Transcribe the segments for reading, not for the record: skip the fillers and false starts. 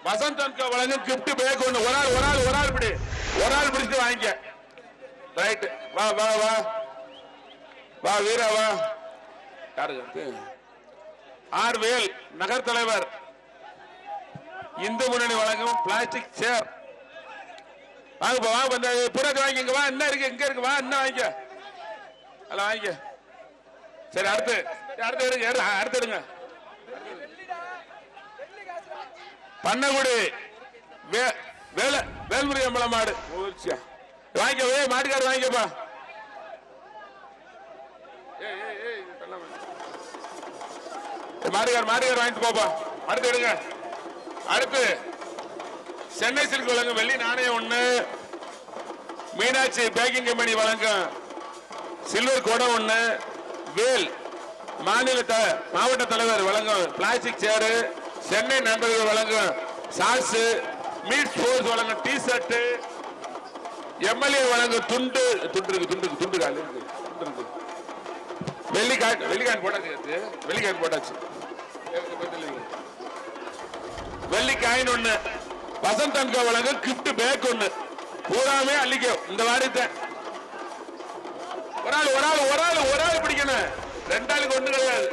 வசந்த் வழங்கும் gift pack ஒண்ணு. ஒரு ஆள் பிடிச்சிட்டு வாங்கிக்க. ரைட், வா வா வா வா வீரா வா. யாரு? ஆர் வேல் நகர் தலைவர், இந்து முன்னணி வழங்கும் பிளாஸ்டிக் சேர். வாங்கப்பா வாங்க, புறத்து வாங்கிங்க. வா, என்ன இருக்கு இங்க இருக்கு, வா என்ன வாங்கிக்க, அதெல்லாம் வாங்கிக்க. சரி, அடுத்து எடுங்க. பண்ணகுடி வேல்முறை அம்பலம் மாடு வாங்கிக்க. மாட்டுக்காரர் வாங்கிக்கப்பா. மாட்டுக்காரர் வாங்கிட்டு போப்பா. அடுத்து எடுங்க. அடுத்து சென்னை சில்க் வழங்கும் வெள்ளி நாணயம் ஒண்ணு. மீனாட்சி பேக்கிங் கம்பெனி வழங்கும் சில்வர் குடம் ஒண்ணு. வேல் மாவட்ட தலைவர் வழங்கும் பிளாஸ்டிக் சேரு. சென்னை நண்பர்கள் வழங்கும் சாஸ். மீட் ஸ்போர்ட்ஸ் வழங்கும் டி ஷர்ட். எம்எல்ஏ வழங்கும் துண்டு வெள்ளிக்காயின் போட்டாச்சு. வெள்ளிக்காயின் ஒண்ணு. வசந்த் அன்கோ வழங்கும் கிஃப்ட் பேக் ஒண்ணு. பூராமே அள்ளிக்க. இந்த வாரத்தை ஒரு ஆள் பிடிக்கணும். 2 ஆளுக்கு ஒண்ணு கிடையாது.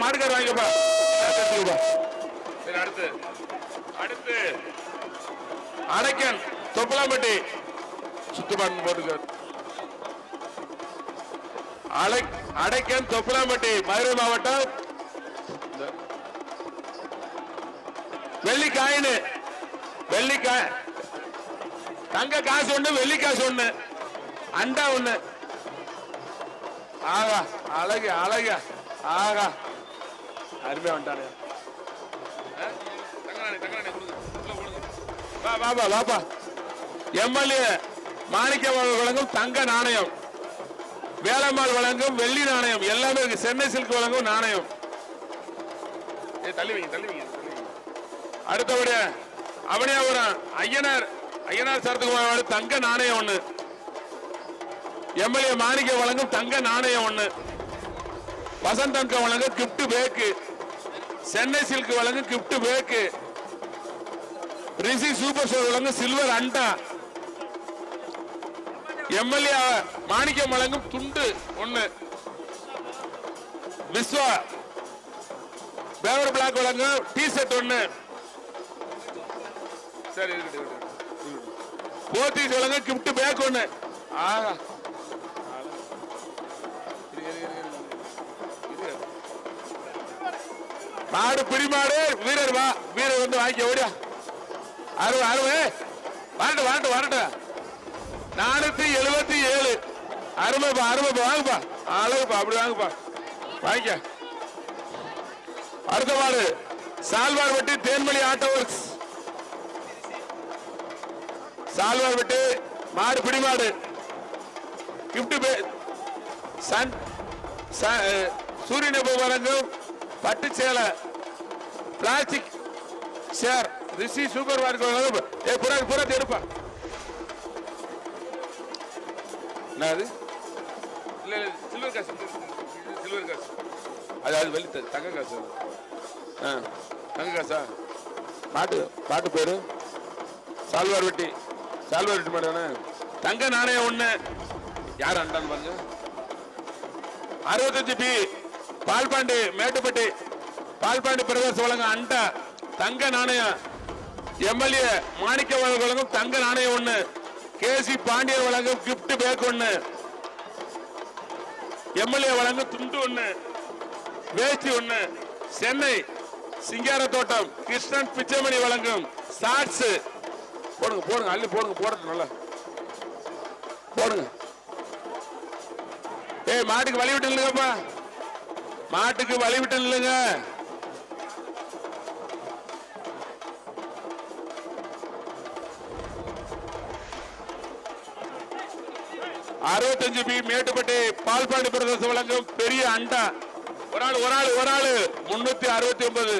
மாடுகார் வாங்கிக்கப்பா. சரி, அடுத்து அடைக்கன் தொப்பலாம்பட்டி சுத்துப்பாட்டு போட்டுக்க. அடைக்கன் தொப்பலாம்பட்டி மதுரை மாவட்டம். வெள்ளிக்காயின் தங்க காசு ஒண்ணு, வெள்ளி காசு ஒண்ணு, அண்டா ஒண்ணு. ஆகா அழகு ஆகா அருமையா வந்துட்டானே. வாப்பா. எம்எல்ஏ மாணிக்கம் வழங்கும் தங்க நாணயம். வேலம்மாள் வழங்கும் வெள்ளி நாணயம். எல்லாமே இருக்கு. சென்னை சில்க் வழங்கும் நாணயம். தள்ளி வைங்க. அடுத்தபடியா அவனியாபுரம் ஐயனார் சரத்குமார் தங்க நாணயம் ஒண்ணு. எம்எல்ஏ மாணிக்கம் வழங்கும் தங்க நாணயம் ஒண்ணு. வசந்த் அன்கோ வழங்கும் கிஃப்ட் பேக்கு. சென்னை சில்க் வழங்கும் கிஃப்ட் பேக்கு. ரிஷி சூப்பர் ஸ்டோர் வழங்கும் சில்வர் அண்டா. எம்எல்ஏ மாணிக்கம் வழங்கும் துண்டு ஒண்ணு. விஸ்வா பேவர் பிளாக் வழங்கும் டி ஷர்ட் ஒண்ணு. சரி, போத்தீஸ் வழங்கும் கிஃப்ட் பேக் ஒண்ணு. ஆஹா, மாடு பிடிமாடு. வீரர் வந்து வாங்கிக்க. ஓடியா அருமை. வரட்டு 477. அருமைப்பா. வாங்கப்பா. அழகுப்பா. அப்படி வாங்கப்பா. வாங்கிக்க. அடுத்த மாடு சால்வார்பட்டி தேன்மொழி ஆட்டோ ஒர்க்ஸ். சால்வார்பட்டி மாடு பிடிமாடு. கிஃப்ட் சூரியன் வழங்கும் பட்டு சேலை பிளாஸ்டிக் சேர். ரிஷி சூப்பர் மார்க்கெட் புறத்து எடுப்பா. சில்வர் காசு. அது வெளி தங்க காசு. தங்க காசா? பாட்டு பேரு சால்வார்பட்டி மாடு. தங்க நாணயம் ஒண்ணு. யார் அண்டான்னு பாருங்க. 65 பி பால்பாண்டி மேட்டுப்பட்டி பால்பாண்டி பிரதேச வழங்க அண்டா தங்க நாணயம். எம்எல்ஏ மாணிக்க வழங்கும் தங்க நாணயம் ஒண்ணு. கேசி பாண்டியர் வழங்கும் கிஃப்ட் பேக் ஒண்ணு. எம்எல்ஏ வழங்கும் துண்டு ஒண்ணு, வேஷ்டி ஒண்ணு. சென்னை சிங்கார தோட்டம் கிருஷ்ணன் பிச்சைமணி வழங்கும் ஷார்ட்ஸ். போடுங்க அள்ளி போடுறது நல்லா போடுங்க. மாட்டுக்கு வழி விட்டு இல்லைங்கப்பா. மாட்டுக்கு வழி விட்டு இல்லைங்க. அறுபத்தஞ்சு பி மேட்டுப்பட்டி பால்பாண்டி பிரதேசம் வழங்கும் பெரிய அண்டா. ஒரு ஆளு 369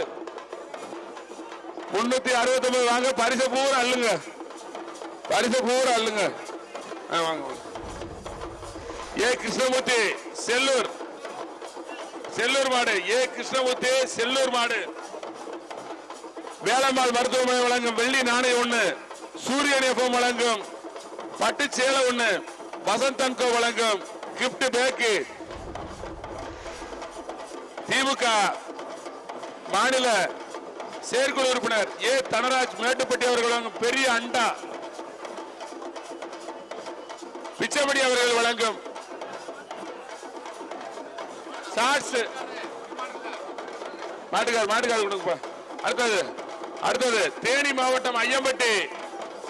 வாங்க. பரிசு பூரா அள்ளுங்க. வாங்க. ஏ கிருஷ்ணமூர்த்தி செல்லூர் செல்லூர் மாடு ஏ கிருஷ்ணமூர்த்தி செல்லூர் மாடு. வேலம்மாள் மருத்துவமனை வழங்கும் வெள்ளி நாணயம் 1, சூரியன் எஃப்எம் வழங்கும் பட்டு சேலை 1, வசந்தன்கோ வழங்கும் கிப்ட் பேக்கு. திமுக மாநில செயற்குழு உறுப்பினர் ஏ தனராஜ் மேட்டுப்பட்டி அவர்கள் வழங்கும் பெரிய அண்டா. பிச்சைமணி அவர்கள் வழங்கும் ஷார்ட்ஸ். மாட்டுக்கார் கொடுங்கப்பா. அடுத்தது தேனி மாவட்டம் ஐயம்பட்டி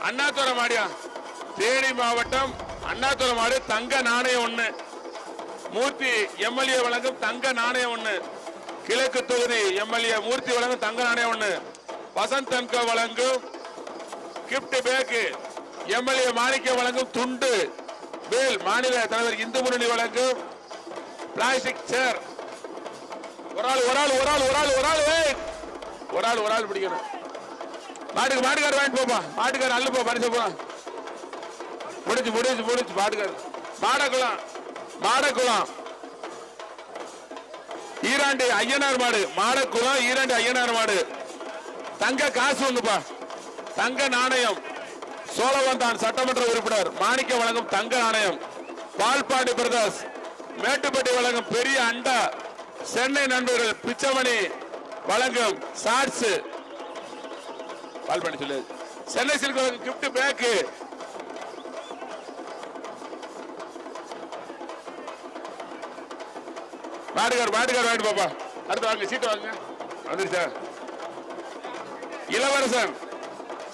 அண்ணாதுரை மாடியா. தேனி மாவட்டம் அண்ணாதுரை மாடு தங்க நாணயம் 1, மூர்த்தி எம்எல்ஏ வழங்கும் தங்க நாணயம் 1, கிழக்கு தொகுதி எம்எல்ஏ மூர்த்தி வழங்கும் தங்க நாணயம் 1, வசந்தன்கோ வழங்கும் கிப்ட் பேக், எம்எல்ஏ மாணிக்க வழங்கும் துண்டு வேல், மாநில தலைவர் இந்து முன்னணி வழங்கும் பிளாஸ்டிக் சேர். ஒரு ஆள் பிடிக்கணும். மாட்டுக்கார் வாங்கிட்டு போப்பா. மாட்டுக்கார் அல்லப்பா பரிசு போலாம். முடிச்சு மாட்டுக்கார். மாடக்குளம் ஈராண்டி ஐயனார் மாடு. மாடக்குளம் ஈராண்டி ஐயனார் மாடு தங்க காசு 1பா. தங்க நாணயம் சோழவந்தான் சட்டமன்ற உறுப்பினர் மாணிக்க வழங்கும் தங்க நாணயம். பால்பாண்டி பிரதர்ஸ் மேட்டுப்பட்டி வழங்கும் பெரிய அண்டா. சென்னை நண்பர்கள் பிச்சைமணி வழங்கும் ஷார்ட்ஸ். பால்பாண்டி சொல்லு. சென்னை சில்க் வழங்கும் கிப்ட் பேக்கு. மாட்டுக்கார் வாங்கிட்டு பாப்பா. அடுத்து வாங்க, சீட்டு வாங்க. வந்துருச்சா? இளவரசன்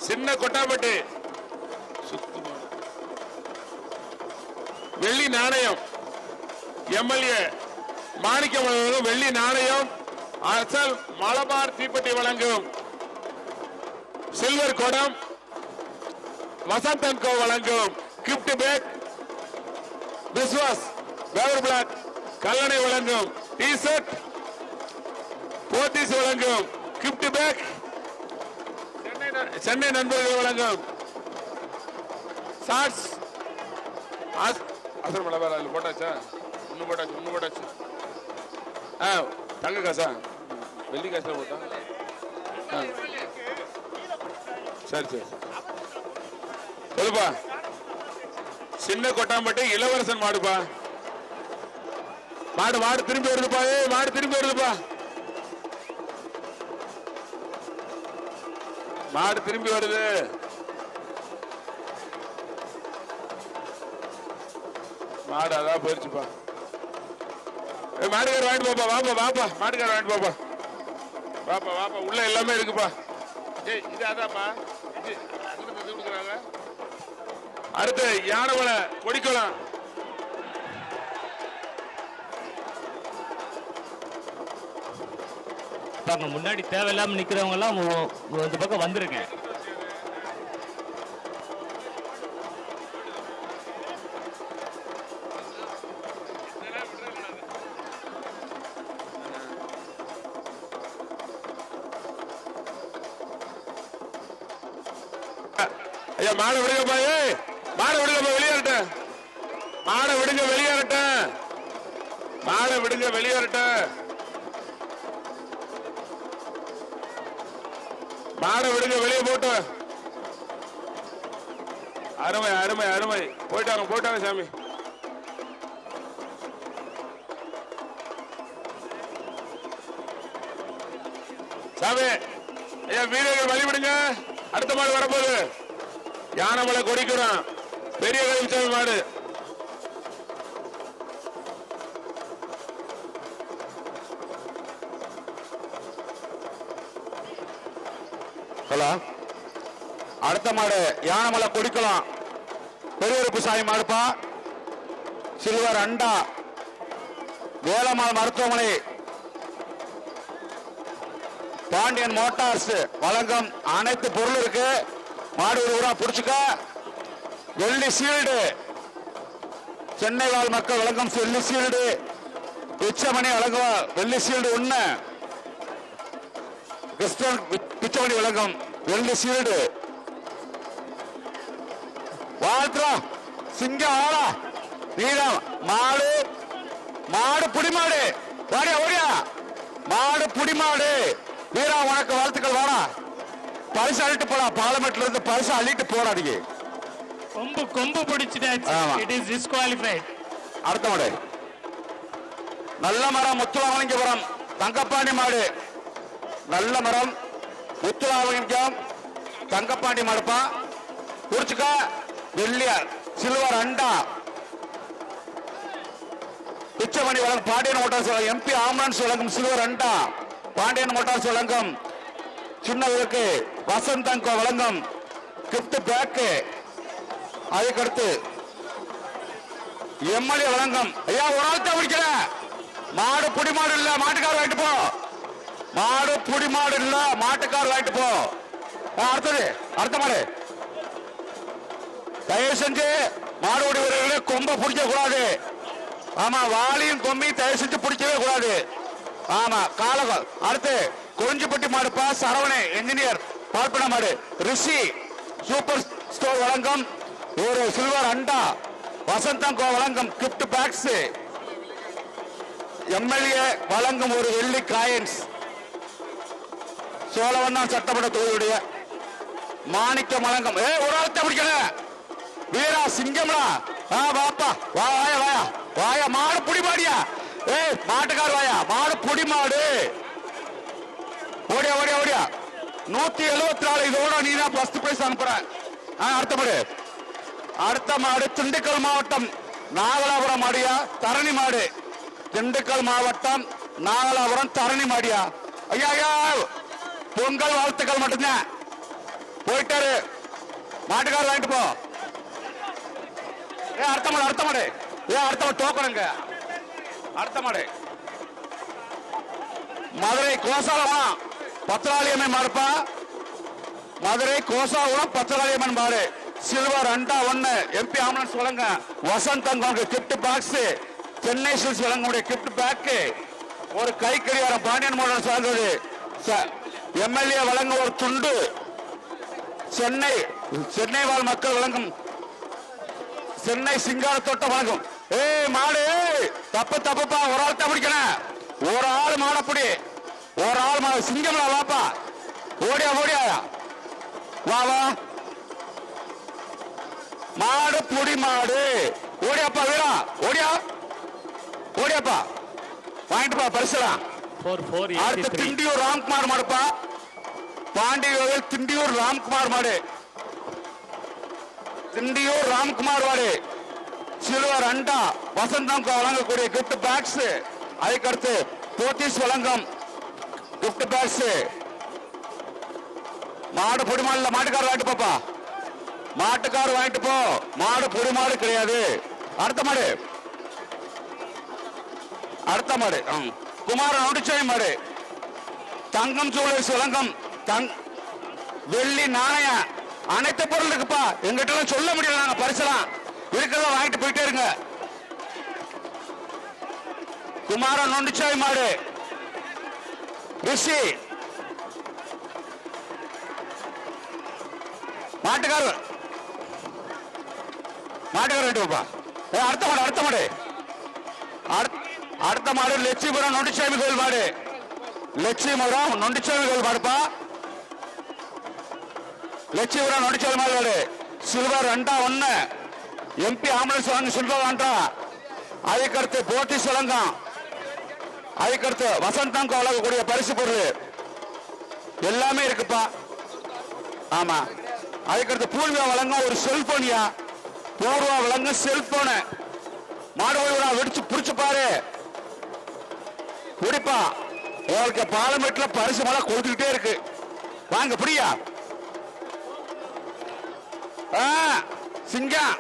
சின்ன கொட்டாம்பட்டி வெள்ளி நாணயம் எம்எல்ஏ மாணிக்கம் வழங்கும் வெள்ளி நாணயம். அரசல் மலபார் தீப்பெட்டி வழங்கும் சில்வர் குடம். வசந்தன்கோ வழங்கும் gift pack. Vishwas paver block Kallanai வழங்கும் டி ஷர்ட். போத்தீஸ் வழங்கும் கிப்ட் பேக். சென்னை நண்பர்கள் வழங்கும் ஷார்ட்ஸ். அசர் மலபார் போட்டாச்சா? ஒண்ணு போட்டாச்சு. தங்க காசா வெள்ளி காசுல போட்டா? சரி சொல்லுப்பா. சின்ன கொட்டாம்பட்டி இளவரசன் மாடுப்பா. மாடு திரும்பி வருதுப்பா. மாடு திரும்பி வருது. மாடு அதான் போயிருச்சுப்பா. மாடுகார் வாங்கிட்டு போப்பா. வாப்பா மாடுகார் வாங்கிட்டு போப்பா. வாப்பா உள்ள எல்லாமே இருக்குப்பா. இது அதான்ப்பா. அடுத்து யானமலை கொடிக்குளம் முன்னாடி தேவையில்லாம நிக்கிறவங்க எல்லாம் இந்த பக்கம் வந்துருங்க. ஐயா மாட விடுங்கப்பா. மாட விடுங்கப்பா. வெளியேறட்டும். மாட விடுங்க வெளியேறட்டும். மாட விடுங்க வெளியே போட்டு. அருமை போயிட்டாங்க சாமி. ஐயா வீரர்கள் வழிவிடுங்க. அடுத்த மாடு வரப்போகுது. யானமலை கொடிக்குடம் பெரிய கருப்புசாமி மாடு. அடுத்த மாடு யானமலை கொடிக்குளம் பெரிய கருப்புசாமி மாடுப்பா. சில்வர் அண்டா. வேலம்மாள் மருத்துவமனை பாண்டியன் மோட்டார்ஸ் வழங்கும் அனைத்து பொருள் இருக்கு. மாடு ஒரு புடிச்சுக்க. வெள்ளி சீல்டு சென்னை வாழ் மக்கள் வழங்கும் வெள்ளி சீல்டு. பிச்சைமணி வழங்கும் வெள்ளி சீல்டு 1. கிறிஸ்தவன் பிச்சைமணி வழங்கும் வெள்ளி சீல்டு. வாழ்த்துறா சிங்கம் ஆளா வீரம். மாடு புடிமாடு ஓடியா ஓடியா மாடு புடி மாடு வீரா உனக்கு வாழ்த்துக்கள் வாடா பரிசு அள்ளிட்டு போடா பார்லிமெண்ட்ல இருந்து பரிசு அள்ளிட்டு போடாதீங்க கொம்பு கொம்பு பிடிச்சிட்டாச்சு இட் இஸ் டிஸ்குவாலிஃபைட் அடுத்த மாடு நல்ல மரம் முத்துலாவலிங்கபுரம் தங்கப்பாண்டி மாடு நல்ல மரம் முத்துலாவலிங்கம் தங்கப்பாண்டி மாடுப்பா குறிச்சுக்க வெள்ளியார் சில்வர் அண்டா பிச்சமணி வழங்கும் பாண்டியன் மோட்டார்ஸ் வழங்கும் எம்பி ஆம்புலன்ஸ் வழங்கும் சில்வர் அண்டா பாண்டியன் மோட்டார்ஸ் வழங்கும் சின்னவருக்கு வசந்தங்கோ வழங்கும் கிஃப்ட் பேக்கு அதுக்கடுத்து எம்எல்ஏ வழங்கும் ஐயா ஒரு ஆள் தான் முடிக்கிற மாடு புடி மாடு இல்ல மாட்டுக்கார் வாங்கிட்டு போ மாடு புடி மாடு இல்ல மாட்டுக்கார் வாங்கிட்டு போ அடுத்தது அடுத்த மாடு தயவு செஞ்சு மாடு ஓடி கொம்ப பிடிக்க கூடாது ஆமா வாளியும் கொம்பையும் தயவு செஞ்சு பிடிக்கவே கூடாது ஆமா காலகம் அடுத்து குறிஞ்சிப்பட்டி மாடுப்பா சரவணே என்ஜினியர் பார்ப்பன மாடு ரிஷி சூப்பர் ஸ்டோர் வழங்கும் ஒரு சில்வர் அண்டா வசந்தங்கோ வழங்கும் கிஃப்ட் பேக்ஸ் எம்எல்ஏ வழங்கும் ஒரு வெள்ளி காயின்ஸ் சோழவண்ணான் சட்டமன்ற தொகுதியுடைய மாணிக்கம் வழங்கும் ஒரு ஆளத்தை முடிக்கல வீரா சிங்கம்டா வாப்பா வாயா வாயா வாயா மாடு புடி மாடியா மாட்டுக்கார் வாயா மாடு புடி மாடு ஓடியா ஓடியா ஓடியா 174 இதோட நீ தான் ஃபர்ஸ்ட் பிரைஸ் அனுப்புற அடுத்த மாடு திண்டுக்கல் மாவட்டம் நாகலாபுரம் மாடியா தரணி மாடு திண்டுக்கல் மாவட்டம் நாகலாபுரம் தரணி மாடியா ஐயா ஐயா பொங்கல் வாழ்த்துக்கள் மட்டும்தான் போயிட்டாரு மாட்டுக்கார் வாங்கிட்டு போ அடுத்த மாடு அடுத்த மாடு அடுத்த மாடு டோக்கனுங்க அடுத்த மாடு மதுரை கோசாலமா பத்திராளியம்மன் மாடுப்பா மதுரை கோசாகுளம் பத்திராளியம்மன் மாடு சில்வர் அண்டா 1 எம்பி ஆம்புலன்ஸ் வழங்க வசந்தங்கோங்க கிஃப்ட் பாக்ஸ் சென்னை சில்ஸ் வழங்கக்கூடிய கிஃப்ட் பேக் ஒரு கை கடிகாரம் பாண்டியன் மோட்டார்ஸ் வழங்குவது எம்எல்ஏ வழங்க ஒரு துண்டு சென்னை வாழ் மக்கள் வழங்கும் சென்னை சிங்கார தோட்டம் வழங்கும் மாடு தப்புப்பா ஒரு ஆள் தான் பிடிக்கணும் ஒரு ஆள் மாடப்படி ஒரு ஆள் மாடு சிங்கம்ல வாப்பா ஓடியா ஓடியா வா வா மாடு புடி மாடு ஓடியாப்பா வீரா ஓடியா ஓடியாப்பா வாங்கிட்டு பா பரிசுலாம் அடுத்து திண்டியூர் ராம்குமார் மாடுப்பா பாண்டியூர் திண்டியூர் ராம்குமார் மாடு திண்டியூர் ராம்குமார் மாடு சில்வர் அண்டா வசந்தம் வழங்கக்கூடிய கிஃப்ட் பேக்ஸ் அதுக்கடுத்து போத்தீஸ் வழங்கும் கிஃப்ட் பேக்ஸ் மாடு பொடி மாடு மாட்டுக்கார வாங்கிட்டு போப்பா மாட்டுக்கார வாங்கிட்டு போ மாடு பொடி மாடு கிடையாது அடுத்த மாடு குமாரன் நொடிச்சாய் மாடு தங்கம் ஜுவல்லர்ஸ் வழங்கும் வெள்ளி நாணயம் அனைத்து பொருள் இருக்குப்பா எங்கிட்ட எல்லாம் சொல்ல முடியல நாங்க பரிசலாம் இருக்கிறத வாங்கிட்டு போயிட்டே இருங்க குமாரன் நொண்டிச்சாய் மாடு ரிஷி மாட்டுக்காரர் வேண்டுப்பா அடுத்த மாடு லட்சுமிபுரம் நொண்டிச்சாமி கோயில் மாடு லட்சுமிபுரம் நொண்டிச்சாமி கோயில் மாடுப்பா லட்சுமிபுரம் நொண்டிச்சாமி மாடு சில்வர் அண்டா 1 எம்பி ஆம்புலன்ஸ் வாங்கி சில்வர் அண்டா அதுக்கடுத்து போத்தீஸ் வழங்கம் அதுக்கடுத்து வசந்தம் வழங்கக்கூடிய பரிசு பொருள் எல்லாமே இருக்குப்பா ஆமா அதுக்கடுத்து பூர்வா வழங்கும் ஒரு செல்போனியா பூர்வா வழங்கும் செல்போன மாடு வெடிச்சு புடிச்சு பாரு குடிப்பா உங்களுக்கு பார்லிமெண்ட்ல பரிசு மழை கொடுத்துக்கிட்டே இருக்கு வாங்க புரியா சிங்கம்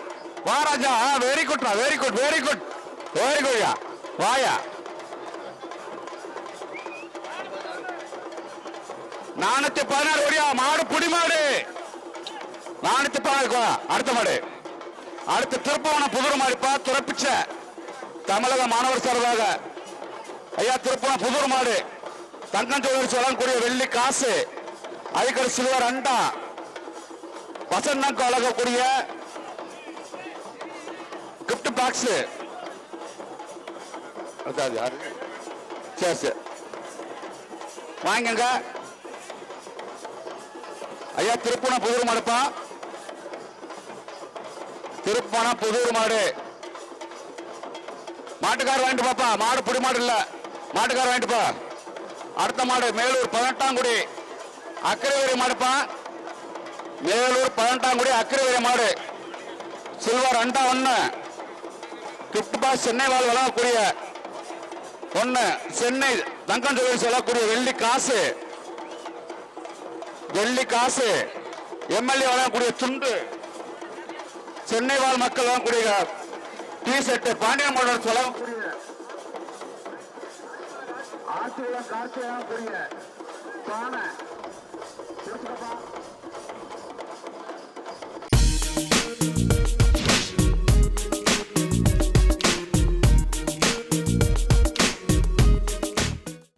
வாராஜா very good very good very good very good வாயா 416 ஓடியா மாடு புடி மாடு 416 அடுத்த மாடு அடுத்து திருப்பவனம் புதூர் மாடுப்பா துறப்பிச்ச தமிழக மாணவர் சார்பாக ஐயா திருப்பவனம் புதூர் மாடு தங்கம் ஜுவல்லர்ஸ் வழங்கக்கூடிய வெள்ளி காசு அதுக்கு சில்வர் அண்டா வசந்தம் வழங்கக்கூடிய கிஃப்ட் பாக்ஸ் சரி சரி வாங்கிங்க ஐயா. திருப்பணம் புதூர் மாடுப்பா, திருப்பணம் புதூர் மாடு. மாட்டுக்கார் வாங்கிட்டு பாப்பா, மாடு புடி மாடு இல்ல, மாட்டுக்கார் வாங்கிட்டு பா. அடுத்த மாடு மேலூர் 18ஆங்குடி அக்கரைவேரி மாடுப்பா, மேலூர் 18ஆங்குடி அக்கரைவேரி மாடு. சில்வர் அண்டா 1 கிஃப்ட் பாஸ் சென்னை வாழ் வழங்கக்கூடிய 1 சென்னை தங்கம் ஜுவல்லர்ஸ் வழங்கக்கூடிய வெள்ளி காசு, வெள்ளி காசு எம்எல்ஏ வழங்கக்கூடிய துண்டு, சென்னை வாழ் மக்கள் வழங்கக்கூடிய டி ஷர்ட், பாண்டியன் மோட்டார்ஸ் வழங்கக்கூடிய ஆசிரியர் காசு வழங்கக்கூடிய பானை.